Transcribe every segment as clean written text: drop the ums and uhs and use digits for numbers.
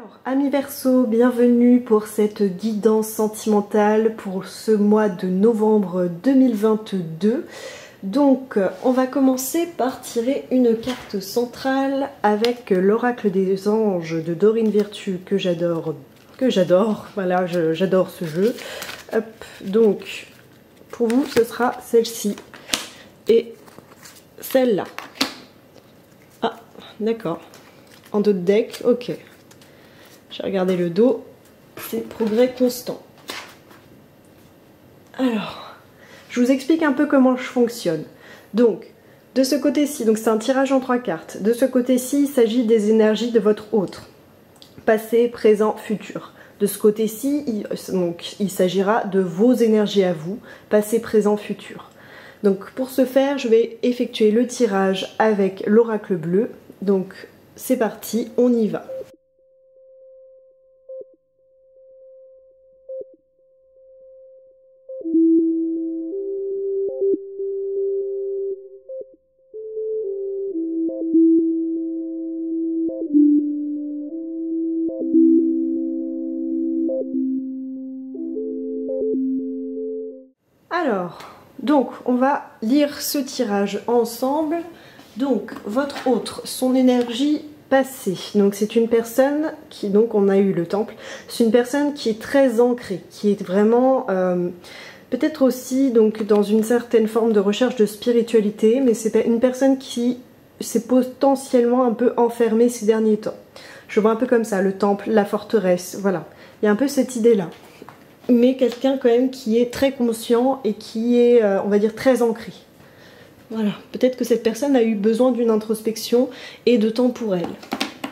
Alors, amis Verseau, bienvenue pour cette guidance sentimentale pour ce mois de novembre 2022. Donc, on va commencer par tirer une carte centrale avec l'oracle des anges de Dorine Virtue que j'adore. Voilà, j'adore ce jeu. Hop, donc, pour vous, ce sera celle-ci et celle-là. Ah, d'accord. En dos de deck, ok. J'ai regardé le dos, c'est progrès constant. Alors, je vous explique un peu comment je fonctionne. Donc, de ce côté-ci, donc c'est un tirage en 3 cartes. De ce côté-ci, il s'agit des énergies de votre autre. Passé, présent, futur. De ce côté-ci, il s'agira de vos énergies à vous. Passé, présent, futur. Donc, pour ce faire, je vais effectuer le tirage avec l'oracle bleu. Donc, c'est parti, on y va. Alors, donc on va lire ce tirage ensemble. Donc, votre autre, son énergie passée. Donc, c'est une personne qui, donc on a eu le temple, c'est une personne qui est très ancrée, qui est vraiment, peut-être aussi donc dans une certaine forme de recherche de spiritualité, mais c'est une personne qui s'est potentiellement un peu enfermée ces derniers temps. Je vois un peu comme ça, le temple, la forteresse, voilà. Il y a un peu cette idée-là. Mais quelqu'un quand même qui est très conscient et qui est, on va dire, très ancré. Voilà, peut-être que cette personne a eu besoin d'une introspection et de temps pour elle.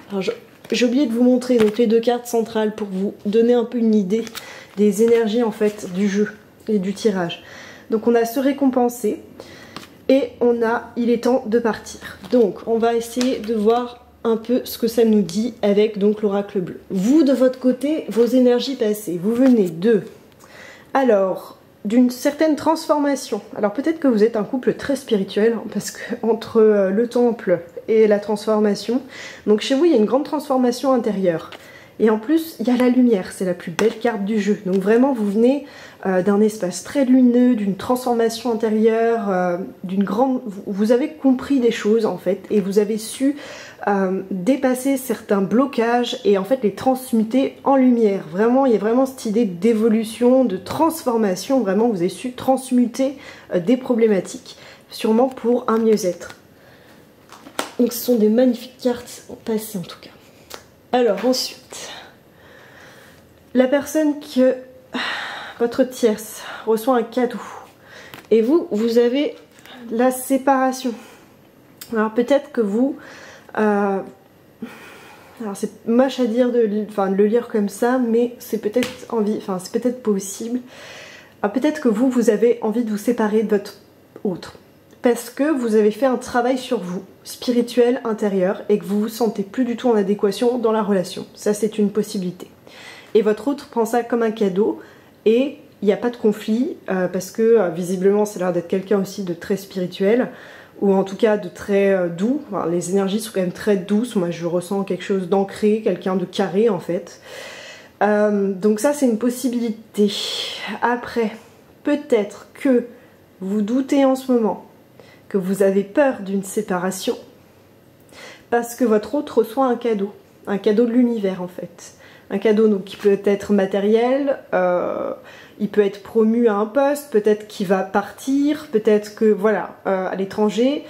Alors j'ai oublié de vous montrer donc les deux cartes centrales pour vous donner un peu une idée des énergies en fait du jeu et du tirage. Donc on a se récompenser et on a il est temps de partir. Donc on va essayer de voir un peu ce que ça nous dit avec donc l'oracle bleu. Vous de votre côté, vos énergies passées, vous venez de, alors, d'une certaine transformation. Alors peut-être que vous êtes un couple très spirituel, parce que entre le temple et la transformation, donc chez vous il y a une grande transformation intérieure. Et en plus, il y a la lumière, c'est la plus belle carte du jeu. Donc vraiment, vous venez d'un espace très lumineux, d'une transformation intérieure, d'une grande... Vous avez compris des choses en fait, et vous avez su dépasser certains blocages et en fait les transmuter en lumière. Vraiment, il y a vraiment cette idée d'évolution, de transformation. Vraiment, vous avez su transmuter des problématiques, sûrement pour un mieux-être. Donc ce sont des magnifiques cartes passées en tout cas. Alors ensuite, la personne que votre tierce reçoit un cadeau et vous, vous avez la séparation. Alors peut-être que vous, alors c'est moche à dire de le lire comme ça, mais c'est peut-être c'est peut-être possible. Peut-être que vous avez envie de vous séparer de votre autre. Parce que vous avez fait un travail sur vous, spirituel, intérieur, et que vous vous sentez plus du tout en adéquation dans la relation. Ça, c'est une possibilité. Et votre autre prend ça comme un cadeau, et il n'y a pas de conflit, parce que visiblement, ça a l'air d'être quelqu'un aussi de très spirituel, ou en tout cas de très doux. Enfin, les énergies sont quand même très douces. Moi, je ressens quelque chose d'ancré, quelqu'un de carré, en fait. Donc ça, c'est une possibilité. Après, peut-être que vous doutez en ce moment que vous avez peur d'une séparation parce que votre autre reçoit un cadeau de l'univers en fait. Un cadeau donc, qui peut être matériel, il peut être promu à un poste, peut-être qu'il va partir, peut-être que voilà, à l'étranger.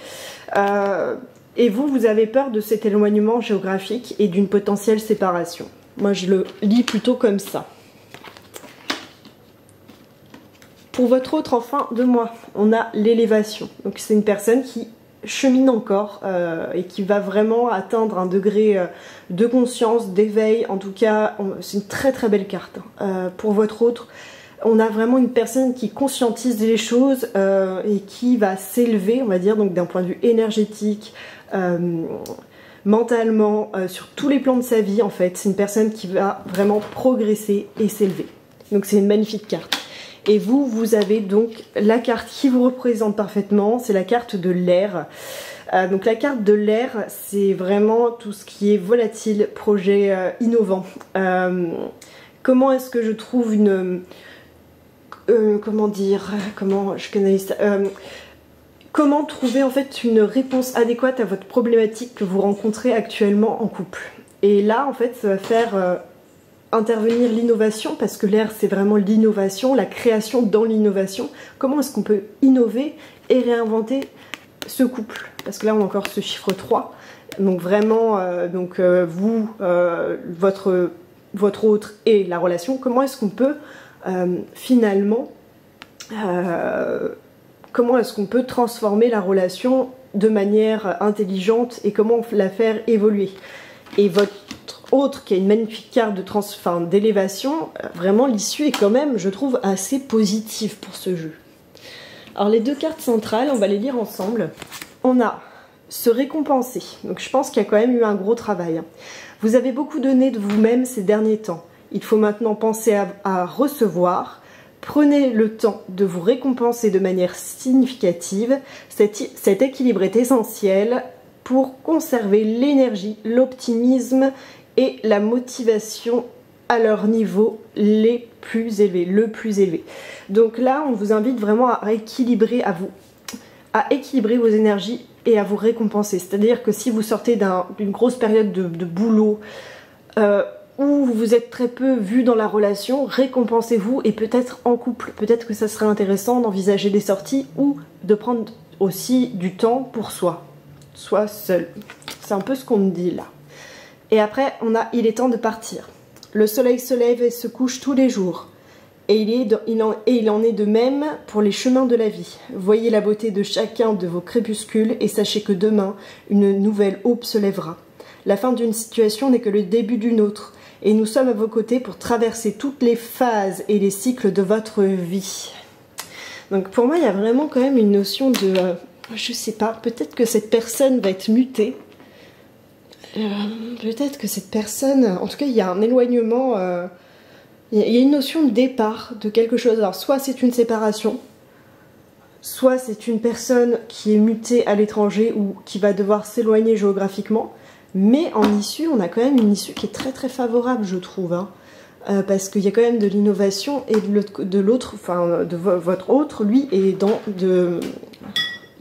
Et vous avez peur de cet éloignement géographique et d'une potentielle séparation. Moi je le lis plutôt comme ça. Pour votre autre en fin de mois, on a l'élévation. Donc c'est une personne qui chemine encore et qui va vraiment atteindre un degré de conscience, d'éveil. En tout cas, c'est une très très belle carte. Pour votre autre, on a vraiment une personne qui conscientise les choses et qui va s'élever, on va dire, donc d'un point de vue énergétique, mentalement, sur tous les plans de sa vie en fait. C'est une personne qui va vraiment progresser et s'élever. Donc c'est une magnifique carte. Et vous avez donc la carte qui vous représente parfaitement, c'est la carte de l'air. Donc la carte de l'air, c'est vraiment tout ce qui est volatile, projet innovant. Comment est-ce que je trouve une... comment dire, comment je canalise ça, comment trouver en fait une réponse adéquate à votre problématique que vous rencontrez actuellement en couple. Et là en fait ça va faire intervenir l'innovation, parce que l'air c'est vraiment l'innovation, la création dans l'innovation. Comment est-ce qu'on peut innover et réinventer ce couple, parce que là on a encore ce chiffre 3, donc vraiment vous, votre autre et la relation, comment est-ce qu'on peut finalement comment est-ce qu'on peut transformer la relation de manière intelligente et comment la faire évoluer. Et votre autre qui a une magnifique carte d'élévation, vraiment l'issue est quand même, je trouve, assez positive pour ce jeu. Alors les deux cartes centrales, on va les lire ensemble. On a se récompenser, donc je pense qu'il y a quand même eu un gros travail. Vous avez beaucoup donné de vous-même ces derniers temps. Il faut maintenant penser à recevoir. Prenez le temps de vous récompenser de manière significative. Cet équilibre est essentiel pour conserver l'énergie, l'optimisme et la motivation à leur niveau les plus élevés, le plus élevé. Donc là, on vous invite vraiment à équilibrer vos énergies et à vous récompenser. C'est-à-dire que si vous sortez d'une grosse période de boulot, où vous êtes très peu vu dans la relation, récompensez-vous, et peut-être en couple. Peut-être que ça serait intéressant d'envisager des sorties ou de prendre aussi du temps pour soi. Soit seul. C'est un peu ce qu'on me dit là. Et après, on a « Il est temps de partir ». Le soleil se lève et se couche tous les jours. Et il en est de même pour les chemins de la vie. Voyez la beauté de chacun de vos crépuscules et sachez que demain, une nouvelle aube se lèvera. La fin d'une situation n'est que le début d'une autre. Et nous sommes à vos côtés pour traverser toutes les phases et les cycles de votre vie. Donc pour moi, il y a vraiment quand même une notion de... je sais pas, peut-être que cette personne va être mutée. Peut-être que cette personne... En tout cas, il y a un éloignement... il y a une notion de départ de quelque chose. Alors soit c'est une séparation, soit c'est une personne qui est mutée à l'étranger ou qui va devoir s'éloigner géographiquement. Mais en issue, on a quand même une issue qui est très très favorable, je trouve. Hein. Parce qu'il y a quand même de l'innovation et de l'autre, enfin de votre autre, lui, est dans de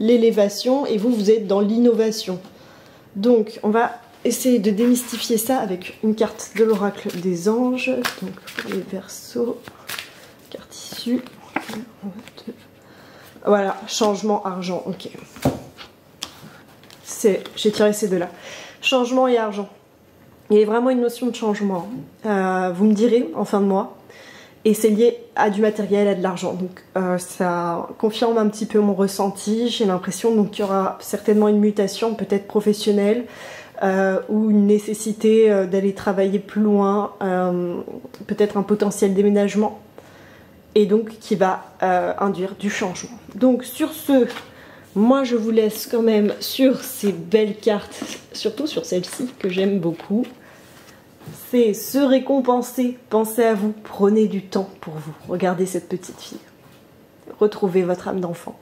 l'élévation et vous êtes dans l'innovation. Donc, on va essayer de démystifier ça avec une carte de l'oracle des anges. Donc, pour les Verseaux, carte issue. Voilà, changement argent, ok. J'ai tiré ces deux-là. Changement et argent. Il y a vraiment une notion de changement. Vous me direz en fin de mois. Et c'est lié à du matériel, à de l'argent. Donc ça confirme un petit peu mon ressenti. J'ai l'impression qu'il y aura certainement une mutation, peut-être professionnelle, ou une nécessité d'aller travailler plus loin, peut-être un potentiel déménagement. Et donc qui va induire du changement. Donc sur ce... Moi, je vous laisse quand même sur ces belles cartes, surtout sur celle-ci que j'aime beaucoup. C'est se récompenser, pensez à vous, prenez du temps pour vous. Regardez cette petite fille. Retrouvez votre âme d'enfant.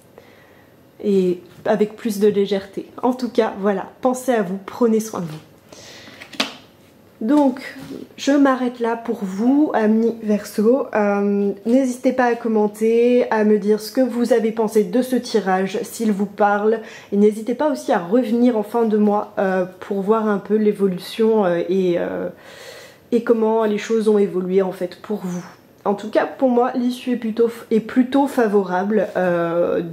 Et avec plus de légèreté. En tout cas, voilà, pensez à vous, prenez soin de vous. Donc, je m'arrête là pour vous, amis Verseaux. N'hésitez pas à commenter, à me dire ce que vous avez pensé de ce tirage, s'il vous parle. Et n'hésitez pas aussi à revenir en fin de mois pour voir un peu l'évolution et comment les choses ont évolué en fait pour vous. En tout cas, pour moi, l'issue est plutôt favorable.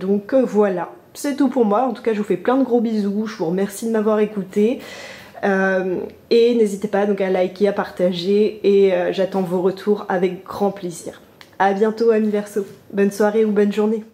Donc voilà, c'est tout pour moi. En tout cas, je vous fais plein de gros bisous. Je vous remercie de m'avoir écouté. Et n'hésitez pas donc à liker, à partager et j'attends vos retours avec grand plaisir. A bientôt amis Verseaux, bonne soirée ou bonne journée.